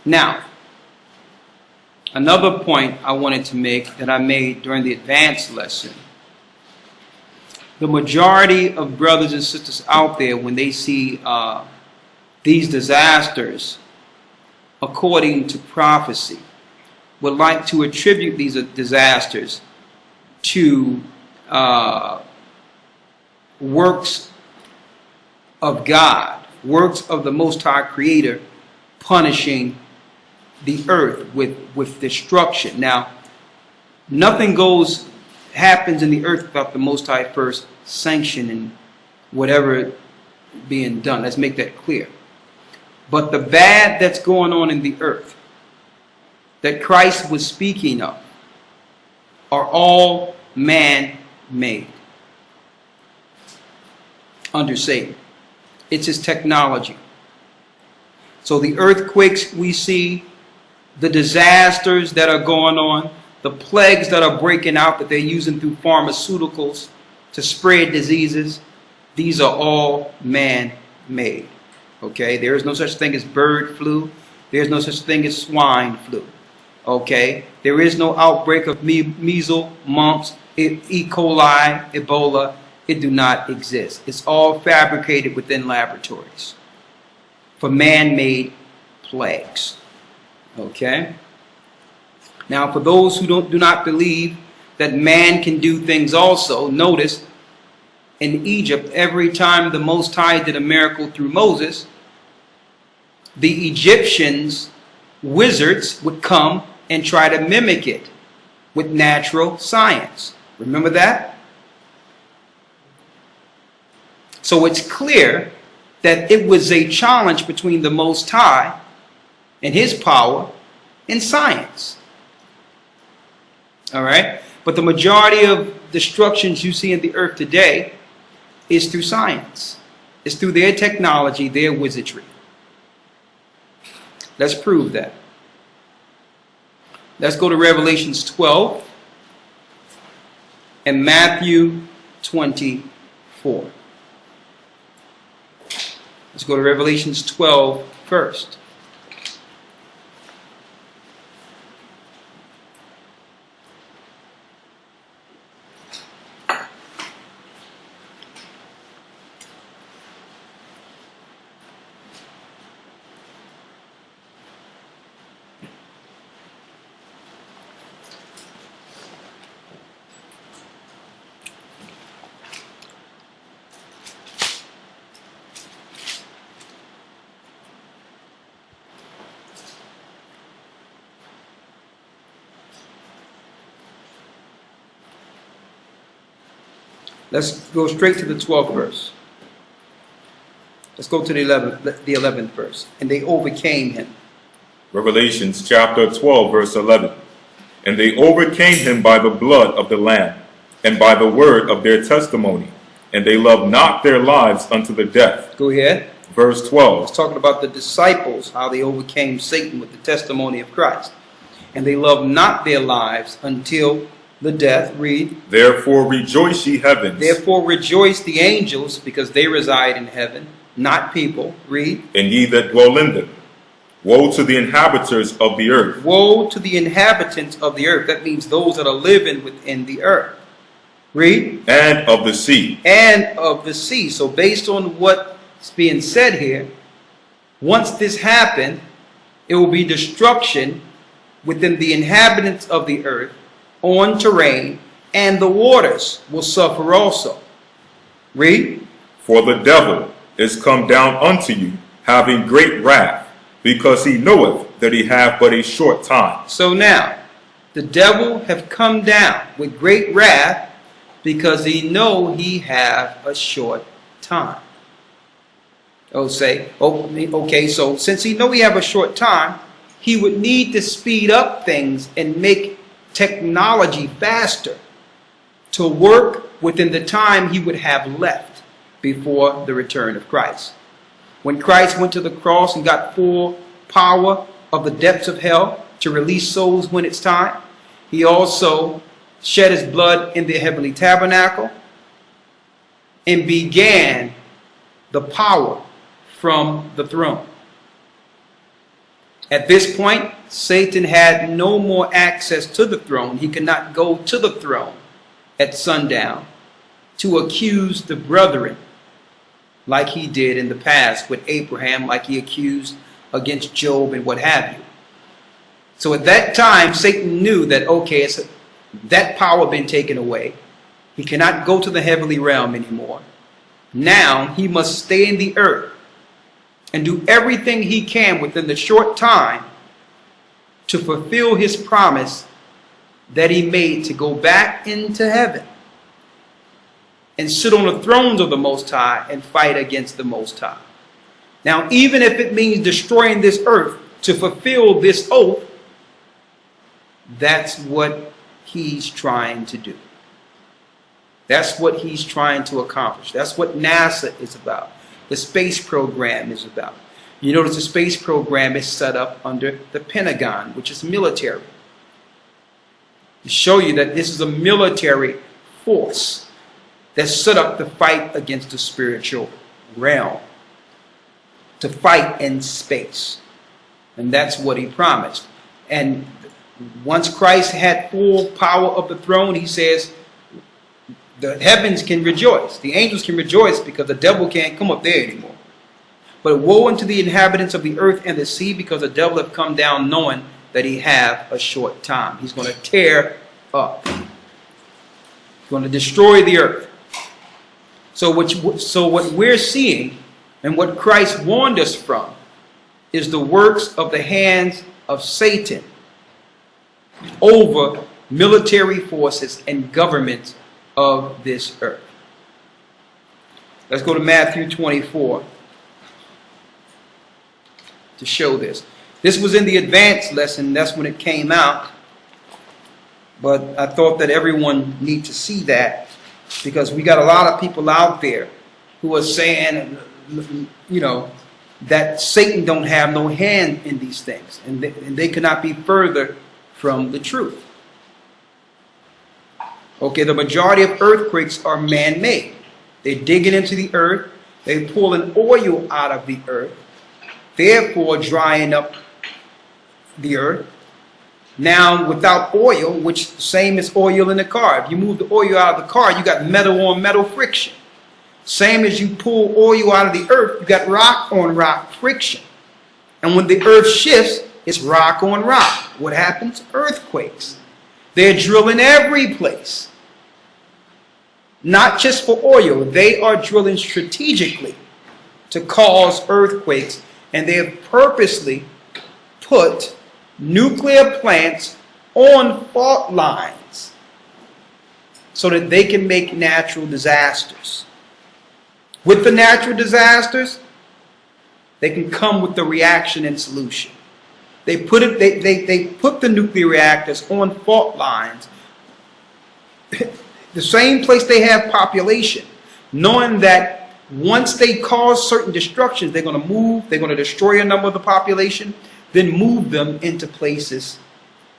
Now, another point I wanted to make that I made during the advanced lesson. The majority of brothers and sisters out there, when they see these disasters, according to prophecy, would like to attribute these disasters to works of God, works of the Most High Creator punishing the earth with destruction. Now, nothing happens in the earth without the Most High first sanctioning whatever being done. Let's make that clear. But the bad that's going on in the earth that Christ was speaking of are all man-made under Satan. It's his technology. So the earthquakes we see, the disasters that are going on, the plagues that are breaking out that they're using through pharmaceuticals to spread diseases, these are all man-made. Okay, there is no such thing as bird flu. There is no such thing as swine flu. Okay, there is no outbreak of measles, mumps, E. coli, Ebola. It do not exist. It's all fabricated within laboratories for man-made plagues. Okay. Now, for those who do not believe that man can do things also, notice in Egypt, every time the Most High did a miracle through Moses, the Egyptians, wizards, would come and try to mimic it with natural science. Remember that? So it's clear that it was a challenge between the Most High and his power and science. All right? But the majority of destructions you see in the earth today is through science. It's through their technology, their wizardry. Let's prove that. Let's go to Revelations 12 and Matthew 24. Let's go to Revelations 12 first. Let's go straight to the 12th verse. Let's go to the 11th verse. And they overcame him. Revelations chapter 12, verse 11. And they overcame him by the blood of the Lamb, and by the word of their testimony, and they loved not their lives unto the death. Go ahead. Verse 12. It's talking about the disciples, how they overcame Satan with the testimony of Christ. And they loved not their lives until the death. Read. Therefore rejoice, ye heavens. Therefore rejoice the angels, because they reside in heaven, not people. Read. And ye that dwell in them. Woe to the inhabitants of the earth. Woe to the inhabitants of the earth. That means those that are living within the earth. Read. And of the sea. And of the sea. So based on what's being said here, once this happened, it will be destruction within the inhabitants of the earth, on terrain, and the waters will suffer also. Read. For the devil is come down unto you, having great wrath, because he knoweth that he hath but a short time. So now, the devil have come down with great wrath, because he know he have a short time. Okay, so since he know he have a short time, he would need to speed up things and make technology faster to work within the time he would have left before the return of Christ. When Christ went to the cross and got full power of the depths of hell to release souls when it's time, he also shed his blood in the heavenly tabernacle and began the power from the throne. At this point, Satan had no more access to the throne. He could not go to the throne at sundown to accuse the brethren like he did in the past with Abraham, like he accused against Job and what have you. So at that time, Satan knew that, okay, that power had been taken away. He cannot go to the heavenly realm anymore. Now he must stay in the earth and do everything he can within the short time to fulfill his promise that he made to go back into heaven and sit on the thrones of the Most High and fight against the Most High. Now, even if it means destroying this earth to fulfill this oath, that's what he's trying to do. That's what he's trying to accomplish. That's what NASA is about. The space program is about. You notice the space program is set up under the Pentagon, which is military. To show you that this is a military force that's set up to fight against the spiritual realm, to fight in space. And that's what he promised. And once Christ had full power of the throne, he says, the heavens can rejoice. The angels can rejoice because the devil can't come up there anymore. But woe unto the inhabitants of the earth and the sea, because the devil have come down knowing that he have a short time. He's going to tear up. He's going to destroy the earth. So what we're seeing and what Christ warned us from is the works of the hands of Satan over military forces and governments of this earth. Let's go to Matthew 24 to show this. This was in the advanced lesson. That's when it came out. But I thought that everyone need to see that, because we got a lot of people out there who are saying, you know, that Satan don't have no hand in these things, and they cannot be further from the truth. Okay, the majority of earthquakes are man-made. They're digging into the earth. They're pulling oil out of the earth, therefore drying up the earth. Now, without oil, which same as oil in the car. If you move the oil out of the car, you got metal on metal friction. Same as you pull oil out of the earth, you got rock on rock friction. And when the earth shifts, it's rock on rock. What happens? Earthquakes. They're drilling every place. Not just for oil. They are drilling strategically to cause earthquakes. And they have purposely put nuclear plants on fault lines so that they can make natural disasters. With the natural disasters, they can come with the reaction and solution. They put the nuclear reactors on fault lines, the same place they have population, knowing that once they cause certain destructions, they're going to move, they're going to destroy a number of the population, then move them into places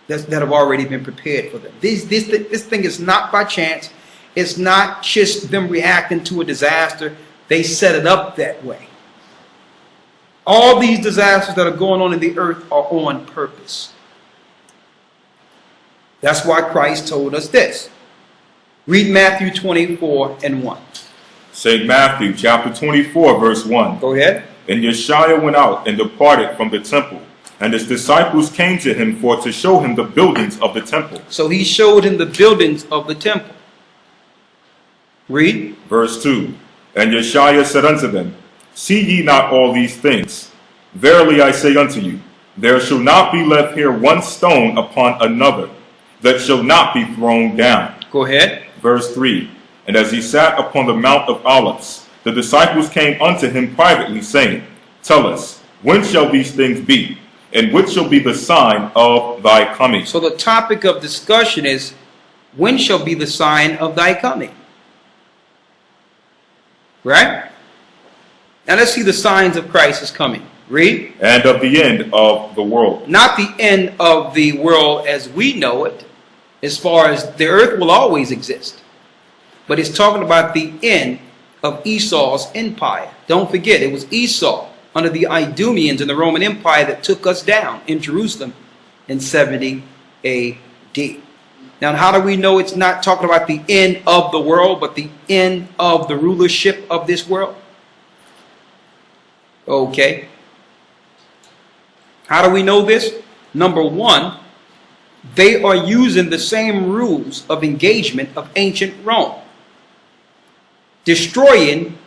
that have already been prepared for them. This thing is not by chance. It's not just them reacting to a disaster. They set it up that way. All these disasters that are going on in the earth are on purpose. That's why Christ told us this. Read Matthew 24:1. St. Matthew chapter 24, verse 1. Go ahead. And Yeshua went out and departed from the temple, and his disciples came to him for to show him the buildings of the temple. So he showed him the buildings of the temple. Read. Verse 2. And Yeshua said unto them, See ye not all these things? Verily I say unto you, there shall not be left here one stone upon another that shall not be thrown down. Go ahead. Verse 3. And as he sat upon the Mount of Olives, the disciples came unto him privately, saying, Tell us, when shall these things be? And which shall be the sign of thy coming? So the topic of discussion is, when shall be the sign of thy coming? Right? Now let's see the signs of Christ's coming. Read. And of the end of the world. Not the end of the world as we know it, as far as the earth will always exist. But it's talking about the end of Esau's empire. Don't forget, it was Esau under the Idumeans in the Roman Empire that took us down in Jerusalem in 70 AD. Now, how do we know it's not talking about the end of the world, but the end of the rulership of this world? Okay. How do we know this? Number one, they are using the same rules of engagement of ancient Rome. Destroying,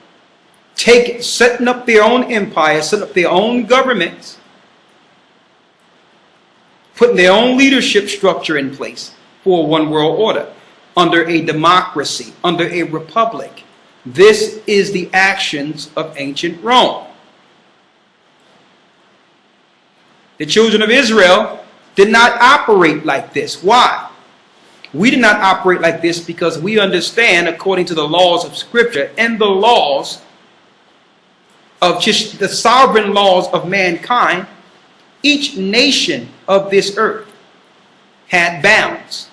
setting up their own empire, setting up their own governments, putting their own leadership structure in place for a one world order, under a democracy, under a republic. This is the actions of ancient Rome. The children of Israel did not operate like this. Why? We did not operate like this because we understand, according to the laws of Scripture and the laws of just the sovereign laws of mankind, each nation of this earth had bounds.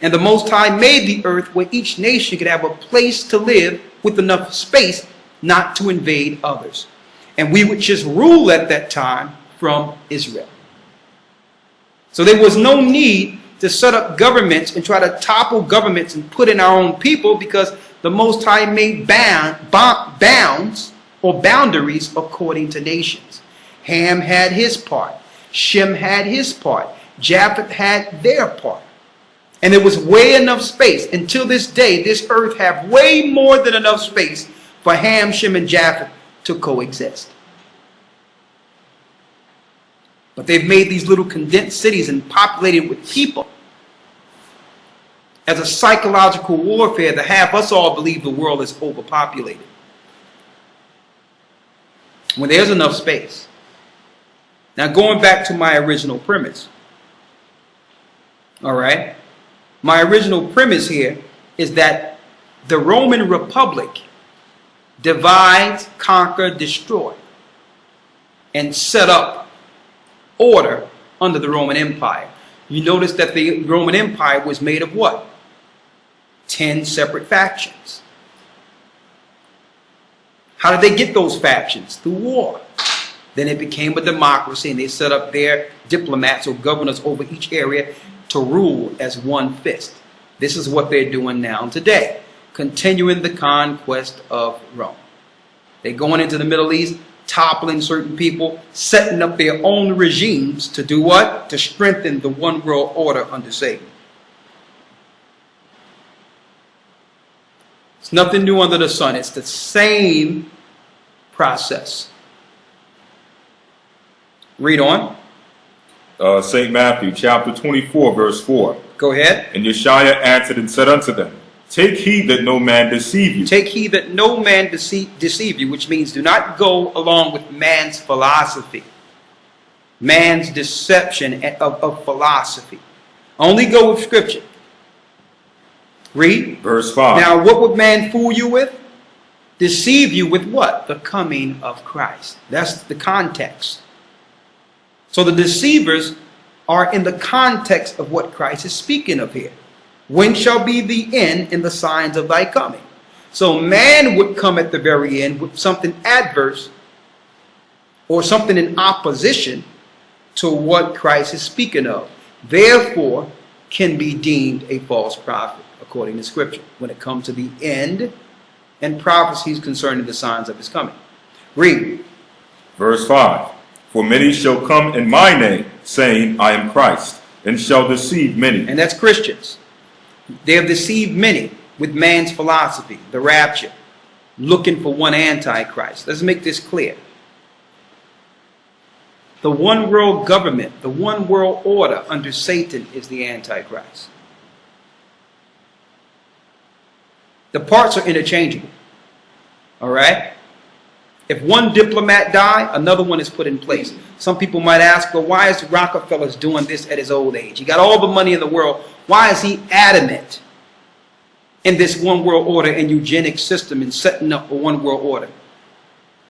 And the Most High made the earth where each nation could have a place to live with enough space not to invade others. And we would just rule at that time from Israel. So there was no need to set up governments and try to topple governments and put in our own people, because the Most High made bounds or boundaries according to nations. Ham had his part. Shem had his part. Japheth had their part. And there was way enough space. Until this day, this earth have way more than enough space for Ham, Shem, and Japheth to coexist. But they've made these little condensed cities and populated with people as a psychological warfare to have us all believe the world is overpopulated, when there's enough space. Now, going back to my original premise. All right. My original premise here is that the Roman Republic divides, conquer, destroy, and set up order under the Roman Empire. You notice that the Roman Empire was made of what? 10 separate factions. How did they get those factions? Through war. Then it became a democracy, and they set up their diplomats or governors over each area to rule as one fist. This is what they're doing now today, continuing the conquest of Rome. They're going into the Middle East, toppling certain people, setting up their own regimes to do what? To strengthen the one world order under Satan. It's nothing new under the sun. It's the same process. Read on. St. Matthew chapter 24 verse 4. Go ahead. And Yeshua answered and said unto them, Take heed that no man deceive you. Take heed that no man deceive you, which means do not go along with man's philosophy, man's deception of philosophy. Only go with Scripture. Read. Verse 5. Now, what would man fool you with? Deceive you with what? The coming of Christ. That's the context. So the deceivers are in the context of what Christ is speaking of here. When shall be the end and the signs of thy coming? So man would come at the very end with something adverse or something in opposition to what Christ is speaking of. Therefore, can be deemed a false prophet, according to Scripture, when it comes to the end and prophecies concerning the signs of his coming. Read. Verse 5. For many shall come in my name, saying, I am Christ, and shall deceive many. And that's Christians. They have deceived many with man's philosophy, the rapture, looking for one antichrist. Let's make this clear. The one world government, the one world order under Satan is the antichrist. The parts are interchangeable. All right? If one diplomat dies, another one is put in place. Some people might ask, well, why is Rockefeller doing this at his old age? He got all the money in the world. Why is he adamant in this one world order and eugenic system and setting up a one world order?